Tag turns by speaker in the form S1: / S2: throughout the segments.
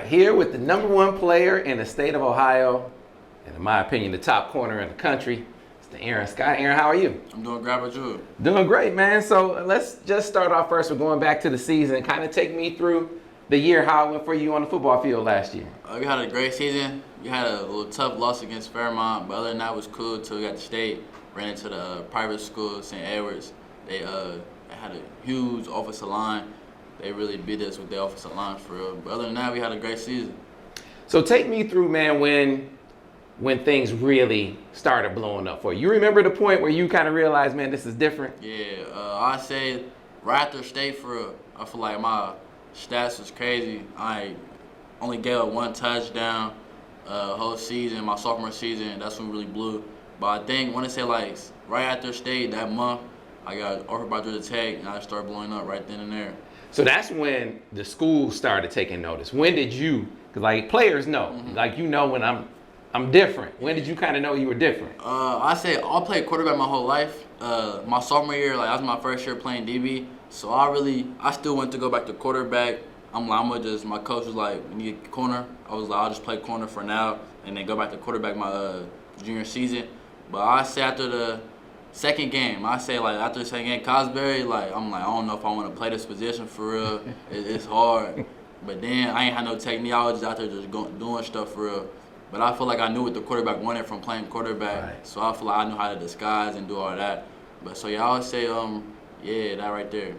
S1: right, here with the #1 player in the state of Ohio, and in my opinion, the top corner in the country. It's the Aaron Scott. Aaron, how are you?
S2: I'm doing great, but you?
S1: Doing great, man. So let's just start off first with going back to the season. Kind of take me through the year, how it went for you on the football field last year.
S2: We had a great season. We had a little tough loss against Fairmont, but other than that, it was cool until we got to state. Ran into the private school, St. Edwards. They had a huge offensive line. They really beat us with their offensive line for real. But other than that, we had a great season.
S1: So take me through, man, when things really started blowing up for you. You remember the point where you kind of realized, man, this is different?
S2: Yeah, I say right after state for real. I feel like my stats was crazy. I only gave up 1 touchdown whole season, my sophomore season. That's when we really blew. But I think when I say like right after state that month, I got offered by Georgia Tech, and I started blowing up right then and there.
S1: So that's when the school started taking notice. When did you? Because like players know, like you know when I'm different. When did you kind of know you were different?
S2: I say I played quarterback my whole life. My sophomore year, like that was my first year playing DB. So I still went to go back to quarterback. My coach was like, we need a corner. I was like, I'll just play corner for now, and then go back to quarterback my junior season. But I say after the second game, after the second game, Cosberry, I don't know if I want to play this position for real. It's hard. But then I ain't had no technique. I was just out there just doing stuff for real. But I feel like I knew what the quarterback wanted from playing quarterback.
S1: Right.
S2: So I feel like I knew how to disguise and do all that. But so yeah, I would say, that right there.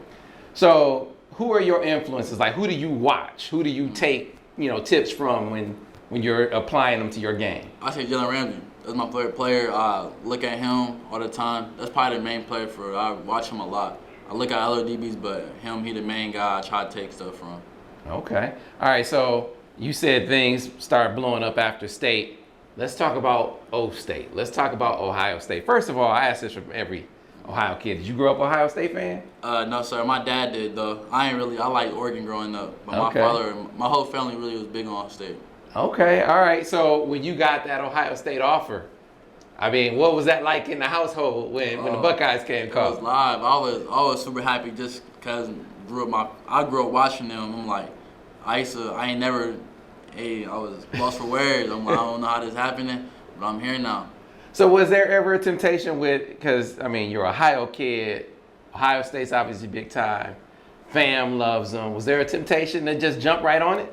S1: So who are your influences? Like who do you watch? Who do you take, tips from when you're applying them to your game?
S2: I say Jalen Ramsey. That's my favorite player. I look at him all the time. That's probably the main player I watch him a lot. I look at other DBs, but he the main guy I try to take stuff from.
S1: Okay. All right, so you said things start blowing up after state. Let's talk about O-State. Let's talk about Ohio State. First of all, I ask this from every Ohio kid. Did you grow up Ohio State fan?
S2: No, sir. My dad did, though. I liked Oregon growing up. But my whole family really was big on Ohio State.
S1: Okay, all right. So when you got that Ohio State offer, I mean, what was that like in the household when the Buckeyes came called?
S2: It was live. I was super happy just because I grew up watching them. I'm like, I was lost for words. I'm like, I don't know how this happening, but I'm here now.
S1: So was there ever a temptation because, you're an Ohio kid, Ohio State's obviously big time, fam loves them. Was there a temptation to just jump right on it?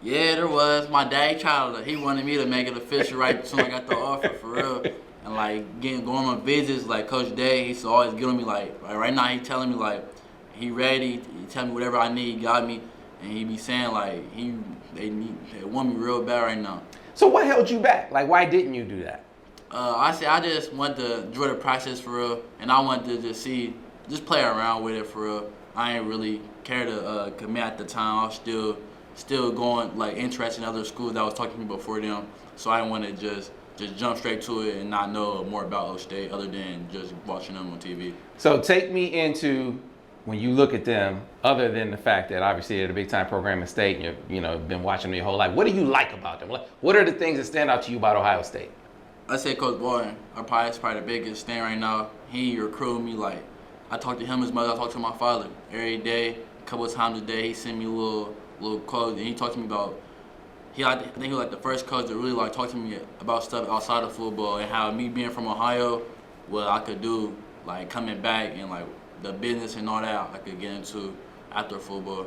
S2: Yeah, there was. My dad he wanted me to make it official right as soon as I got the offer, for real. And going on visits, like Coach Day, he's always getting me like right now he telling me he ready, he tell me whatever I need, he got me, and he be saying they want me real bad right now.
S1: So what held you back? Like why didn't you do that?
S2: I just wanted to enjoy the process for real, and I wanted to just play around with it for real. I ain't really care to commit at the time. I was still going interested in other schools that was talking to me before them, so I didn't want to just jump straight to it and not know more about O State other than just watching them on TV.
S1: So take me into when you look at them, other than the fact that obviously they're a big time program in state and you've been watching them your whole life. What do you like about them? What are the things that stand out to you about Ohio State?
S2: I say Coach Bowen. That's probably the biggest thing right now. He recruited me I talk to him as much as I talk to my father every day, a couple of times a day. He sent me little quotes, and he talked to me about. I think he was the first coach that really talked to me about stuff outside of football and how me being from Ohio, what I could do coming back and the business and all that I could get into after football.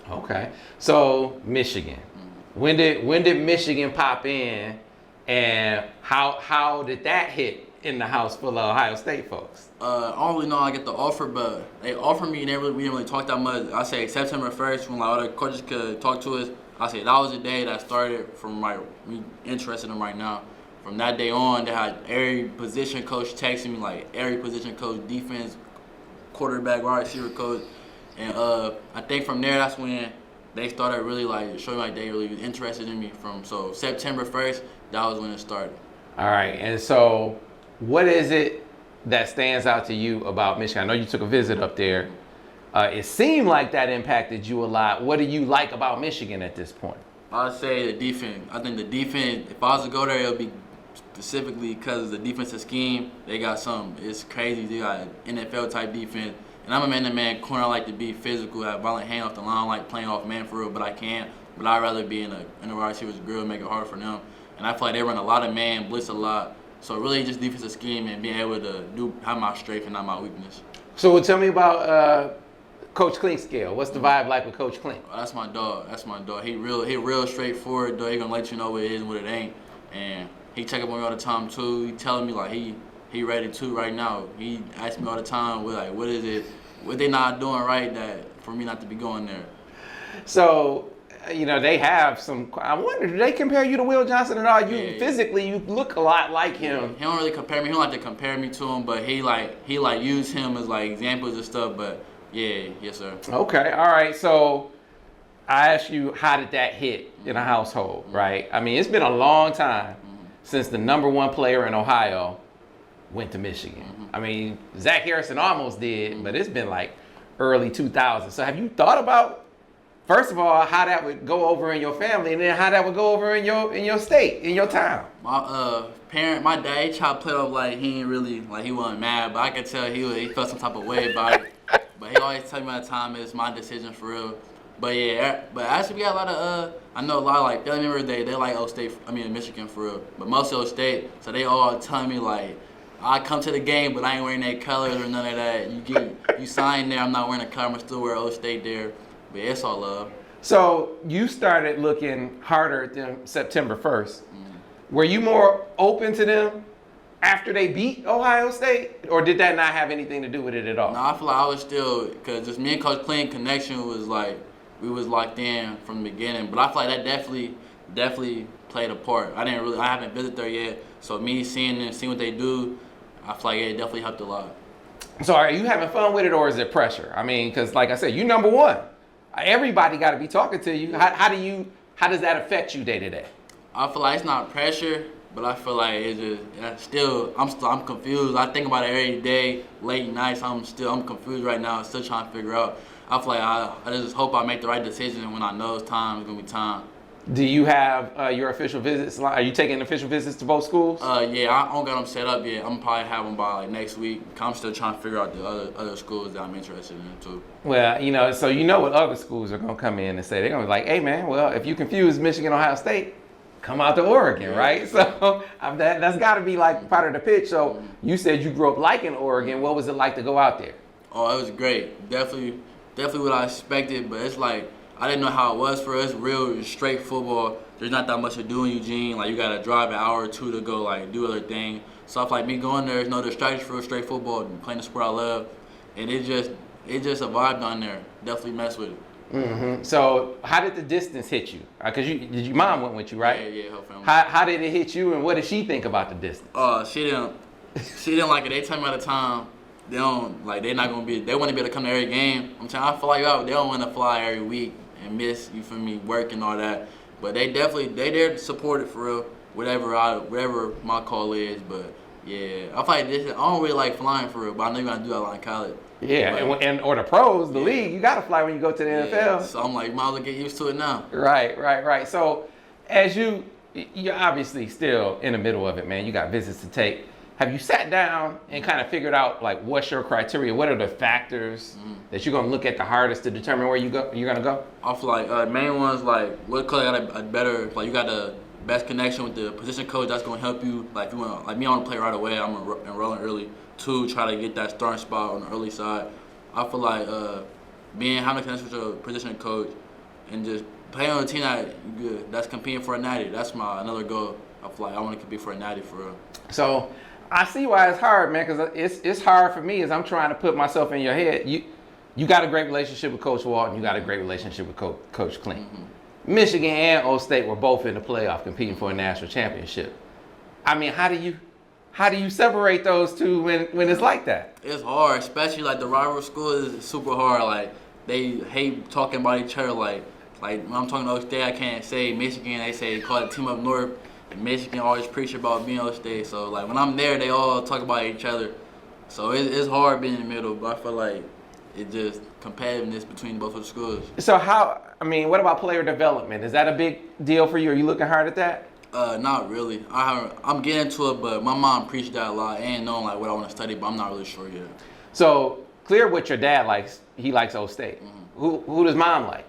S1: Okay, so Michigan. When did Michigan pop in, and how did that hit in the house full of Ohio State folks?
S2: I don't really know how I get the offer, but they offered me and we didn't really talk that much. I say September 1st when all the coaches could talk to us. I say that was the day that started from me interested in them right now. From that day on, they had every position coach texting me, every position coach, defense, quarterback, wide receiver coach. And I think from there, that's when they started really showing they really was interested in me. So September 1st, that was when it started.
S1: All right, and so what is it that stands out to you about Michigan? I know you took a visit up there. It seemed like that impacted you a lot. What do you like about Michigan at this point?
S2: I'd say the defense. I think the defense, if I was to go there, it would be specifically because of the defensive scheme. They got it's crazy. They got NFL type defense. And I'm a man-to-man corner. I like to be physical, have violent hand off the line, playing off man for real, but I can't. but I'd rather be in a wide receiver's grill and make it hard for them. And I feel like they run a lot of man, blitz a lot. So really just defensive scheme and being able to have my strength and not my weakness.
S1: So tell me about Coach Klink's scale. What's the vibe like with Coach Klink?
S2: That's my dog. That's my dog. He real straightforward, though. He gonna let you know what it is and what it ain't. And he check up on me all the time too. He telling me like he ready too right now. He asks me all the time, what is it? What they not doing right that for me not to be going there?
S1: So, they have some. I wonder, do they compare you to Will Johnson at all? Physically, you look a lot like him.
S2: He don't really compare me. He don't like to compare me to him, but he use him as like examples and stuff. But yeah, yes sir.
S1: Okay, all right. So I asked you, how did that hit in a household, right? I mean, it's been a long time since the number one player in Ohio went to Michigan. I mean, Zach Harrison almost did, but it's been like early 2000s. So have you thought about, first of all, how that would go over in your family, and then how that would go over in your state, in your town?
S2: My dad, he tried to play it off like he ain't really, like he wasn't mad, but I could tell he felt some type of way about it. But he always tell me all the time it's my decision for real. But yeah, but actually we got a lot of, I know a lot of like family members, they like Michigan for real. But most of State, so they all telling me like, I come to the game, but I ain't wearing their colors or none of that. You sign there, I'm not wearing a color, I'm still wear O State there. But yeah, it's all love.
S1: So you started looking harder at them September 1st. Were you more open to them after they beat Ohio State, or did that not have anything to do with it at all?
S2: No, I feel like I was still, because just me and Coach Klink connection was like, we was locked in from the beginning. But I feel like that definitely played a part. I haven't visited there yet, so me seeing them, seeing what they do, I feel like it definitely helped a lot.
S1: So are you having fun with it, or is it pressure? I mean, because like I said, you number one. Everybody got to be talking to you. How does that affect you day to day?
S2: I feel like it's not pressure, but I feel like I'm confused. I think about it every day, late nights. I'm confused right now. Still trying to figure out. I feel like I just hope I make the right decision when I know it's time. It's gonna be time.
S1: Do you have your official visits? Are you taking official visits to both schools?
S2: Yeah, I don't got them set up yet. I'm probably have them by like next week. I'm still trying to figure out the other schools that I'm interested in too. Well,
S1: so what other schools are gonna come in and say. They're gonna be like, hey man, well, if you confuse Michigan, Ohio State, come out to Oregon, right? So that's got to be like part of the pitch. So you said you grew up liking Oregon. What was it like to go out there?
S2: Oh, it was great. Definitely what I expected, but it's like, I didn't know how it was for us. Real straight football. There's not that much to do in Eugene. Like you gotta drive an hour or two to go like do other things. So I feel like me going there, there's no distractions for straight football, playing the sport I love, and it just a vibe down there. Definitely mess with it.
S1: So how did the distance hit you? Because your mom went with you, right?
S2: Yeah, her family.
S1: How did it hit you, and what did she think about the distance?
S2: She didn't like it. They tell me at the time. They don't like. They're not gonna be. They want to be able to come to every game. I'm trying to fly out. They don't want to fly every week and miss, you feel me, work and all that. But they there to support it for real. Whatever my call is. But yeah, I feel like I don't really like flying for real. But I know you're gonna do that a lot in college.
S1: Yeah, or the pros, the league, you gotta fly when you go to the NFL.
S2: So I'm like, might as well get used to it now.
S1: Right. So as you're obviously still in the middle of it, man. You got visits to take. Have you sat down and kind of figured out like what's your criteria? What are the factors that you're gonna look at the hardest to determine where you're gonna go?
S2: I feel like main ones like what color got a better, like you got the best connection with the position coach that's gonna help you. Like if you want, like me, I want to play right away. I'm enrolling early. 2, try to get that starting spot on the early side. I feel like having a connection with your position coach and just playing on a team that's competing for a natty. That's another goal. I feel like I want to compete for a natty for real.
S1: So I see why it's hard, man, because it's hard for me as I'm trying to put myself in your head. You got a great relationship with Coach Walton. You got a great relationship with Coach Klink. Michigan and O State were both in the playoff competing for a national championship. I mean, how do you separate those two when it's like that?
S2: It's hard, especially like the rival school is super hard. Like they hate talking about each other. Like when I'm talking to O State, I can't say Michigan. They say call it Team Up North. Michigan always preach about being O State, so like when I'm there, they all talk about each other. So it's hard being in the middle, but I feel like it's just competitiveness between both of the schools.
S1: So what about player development? Is that a big deal for you? Are you looking hard at that?
S2: Not really. I'm getting to it, but my mom preached that a lot and knowing like what I want to study, but I'm not really sure yet.
S1: So clear what your dad likes. He likes O State. Who does mom like?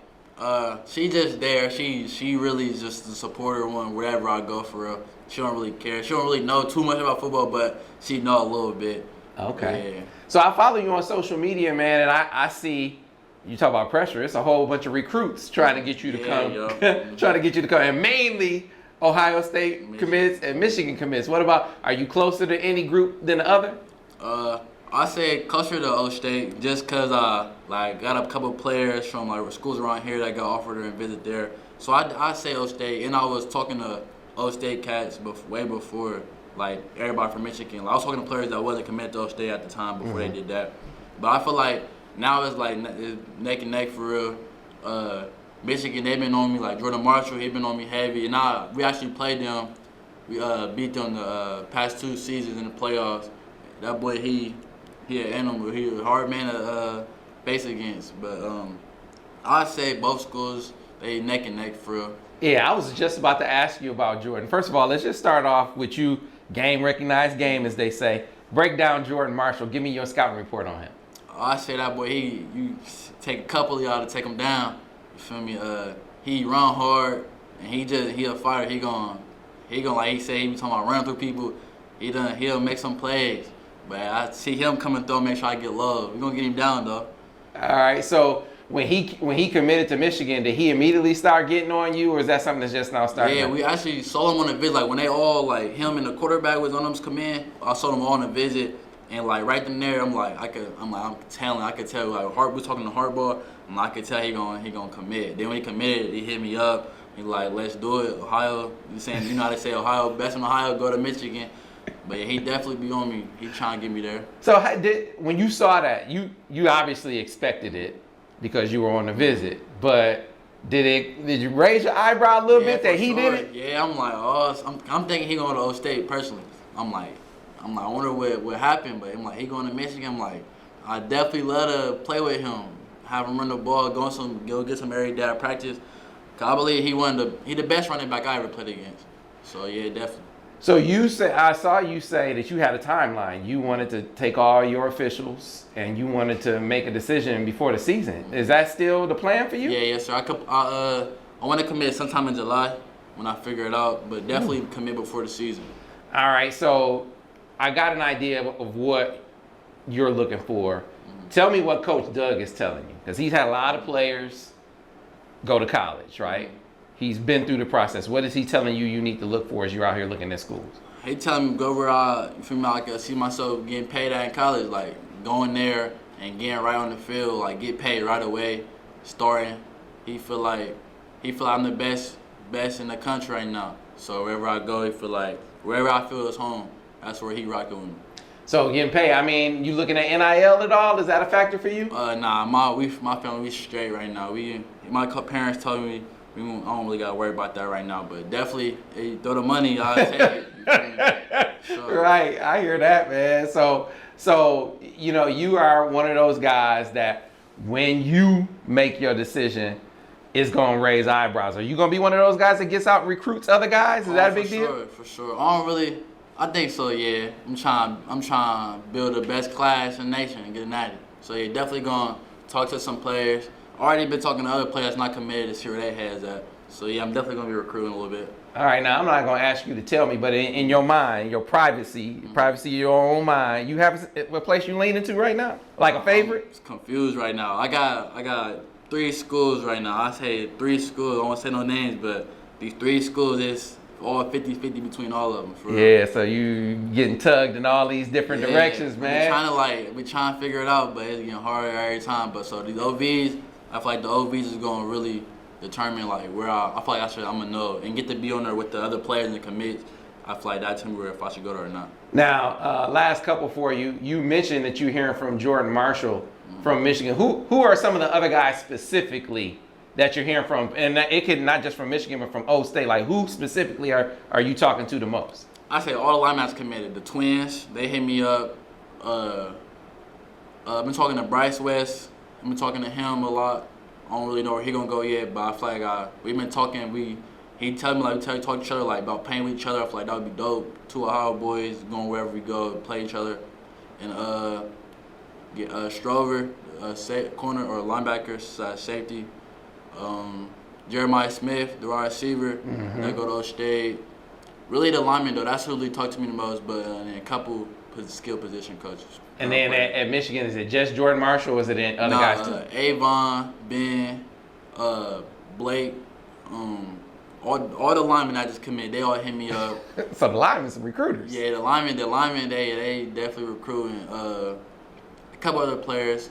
S2: She just there. She really is just the supporter one wherever I go for real. She don't really care. She don't really know too much about football, but she know a little bit.
S1: Okay.
S2: Yeah.
S1: So I follow you on social media, man, and I see you talk about pressure. It's a whole bunch of recruits trying to get you to come, trying to get you to come, and mainly Ohio State commits and Michigan commits. What about? Are you closer to any group than the other?
S2: I say closer to O State just cause I got a couple players from like schools around here that got offered to visit there. So I say O State, and I was talking to O State cats way before like everybody from Michigan. Like, I was talking to players that wasn't committed to O State at the time before they did that. But I feel like now it's like it's neck and neck for real. Michigan, they've been on me, like Jordan Marshall, he been on me heavy, and we actually played them. We beat them the past 2 seasons in the playoffs. That boy, he an animal. He a hard man to face against. But I'd say both schools, they neck and neck for real.
S1: Yeah, I was just about to ask you about Jordan. First of all, let's just start off with you, recognized game, as they say. Break down Jordan Marshall. Give me your scouting report on him.
S2: I say that boy, you take a couple of y'all to take him down. You feel me? He run hard, and he a fighter. He gon' like he say, he be talking about running through people. He'll make some plays. But I see him coming through, make sure I get love. We're gonna get him down though.
S1: All right, so when he committed to Michigan, did he immediately start getting on you, or is that something that's just now starting?
S2: Yeah, we actually saw him on a visit. Like when they all like him and the quarterback was on them command, I saw them all on a visit, and like right then there, I could tell like we talking to Hardball, I could tell he gonna commit. Then when he committed, he hit me up. He like, let's do it, Ohio. You know how they say Ohio, best in Ohio, go to Michigan. But yeah, he definitely be on me. He trying to get me there.
S1: So when you saw that, you obviously expected it because you were on a visit. But did you raise your eyebrow a little bit that he did it?
S2: Yeah, I'm like, I'm thinking he going to O State personally. I'm like, I wonder what happened. But I'm like, he going to Michigan. I'm like, I definitely love to play with him, have him run the ball, go get some every day at practice. Cause I believe he the best running back I ever played against. So yeah, definitely.
S1: So I saw you say that you had a timeline. You wanted to take all your officials and you wanted to make a decision before the season. Is that still the plan for you?
S2: Yeah, yes, sir. I want to commit sometime in July when I figure it out, but definitely commit before the season.
S1: All right, so I got an idea of what you're looking for. Tell me what Coach Doug is telling you, because he's had a lot of players go to college, right? He's been through the process. What is he telling you need to look for as you're out here looking at schools?
S2: He telling me go where I can see myself getting paid at in college, like going there and getting right on the field, like get paid right away, starting. He feel like I'm the best in the country right now. So wherever I go, he feel like wherever I feel is home. That's where he rocking with me.
S1: So getting paid, I mean, you looking at NIL at all? Is that a factor for you?
S2: Nah, my family, we straight right now. My parents told me I don't really got to worry about that right now, but definitely, hey, throw the money, I'll take it. So.
S1: Right, I hear that, man. So you are one of those guys that when you make your decision, it's going to raise eyebrows. Are you going to be one of those guys that gets out and recruits other guys? Is that a big deal?
S2: For sure. I think so, yeah. I'm trying to build the best class in the nation and get at it. So, yeah, definitely going to talk to some players. Already been talking to other players not committed to see where their heads at. So, yeah, I'm definitely going to be recruiting a little bit.
S1: All right, now I'm not going to ask you to tell me, but in your mind, your privacy of your own mind, you have a place you lean into right now? Like a favorite?
S2: I'm confused right now. I got 3 schools right now. I say 3 schools. I won't say no names, but these 3 schools is all 50-50 between all of them. For
S1: yeah, so you getting tugged in all these different directions, man.
S2: We trying to figure it out, but it's getting harder every time. But so these OVs, I feel like the OVs is going to really determine like where I feel like I'm gonna know and get to be on there with the other players and the commits. I feel like that's where if I should go there or not.
S1: Now, last couple for you. You mentioned that you're hearing from Jordan Marshall from Michigan. Who are some of the other guys specifically that you're hearing from? And it could not just from Michigan, but from O State. Like who specifically are you talking to the most?
S2: I say all the linebackers committed. The twins, they hit me up. I've been talking to Bryce West. I've been talking to him a lot. I don't really know where he gonna go yet, but I feel like we've been talking. He tell me like talk to each other like about playing with each other. I feel like that would be dope. 2 Ohio boys going wherever we go, play each other, and get Strover, corner or linebacker / safety. Jeremiah Smith, the wide receiver, that go to O State. Really the lineman though, that's who really talked to me the most, but and a couple skill position coaches.
S1: And then at Michigan, is it just Jordan Marshall or is it other guys too?
S2: Avon, Ben, Blake, all the linemen I just committed, they all hit me up.
S1: So the linemen some recruiters.
S2: Yeah, the linemen, they definitely recruiting. A couple other players,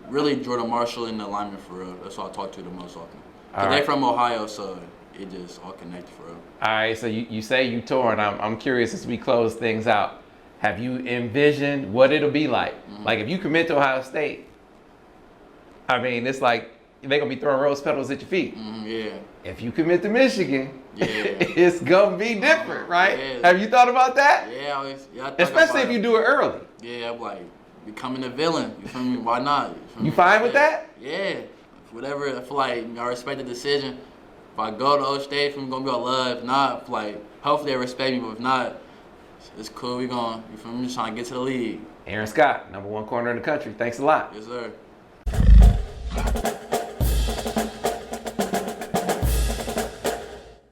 S2: really Jordan Marshall and the linemen for real. That's who I talk to the most often. Cause they from Ohio, so it just all connected for real.
S1: All right, so you say you touring. I'm curious as we close things out. Have you envisioned what it'll be like? Like if you commit to Ohio State, I mean, it's like they're gonna be throwing rose petals at your feet.
S2: Yeah.
S1: If you commit to Michigan,
S2: Yeah.
S1: it's gonna be different, right?
S2: Yeah.
S1: Have you thought about that?
S2: Yeah, I thought
S1: Especially
S2: about
S1: if you do it early.
S2: Yeah, I'm like becoming a villain. You feel me? Why not?
S1: You fine with that?
S2: Yeah. Whatever. I feel like I respect the decision. If I go to O State, I'm gonna be all love. If not, hopefully they respect me. But if not, it's cool. We going. You feel me? Just trying to get to the league.
S1: Aaron Scott, #1 corner in the country. Thanks a lot.
S2: Yes, sir.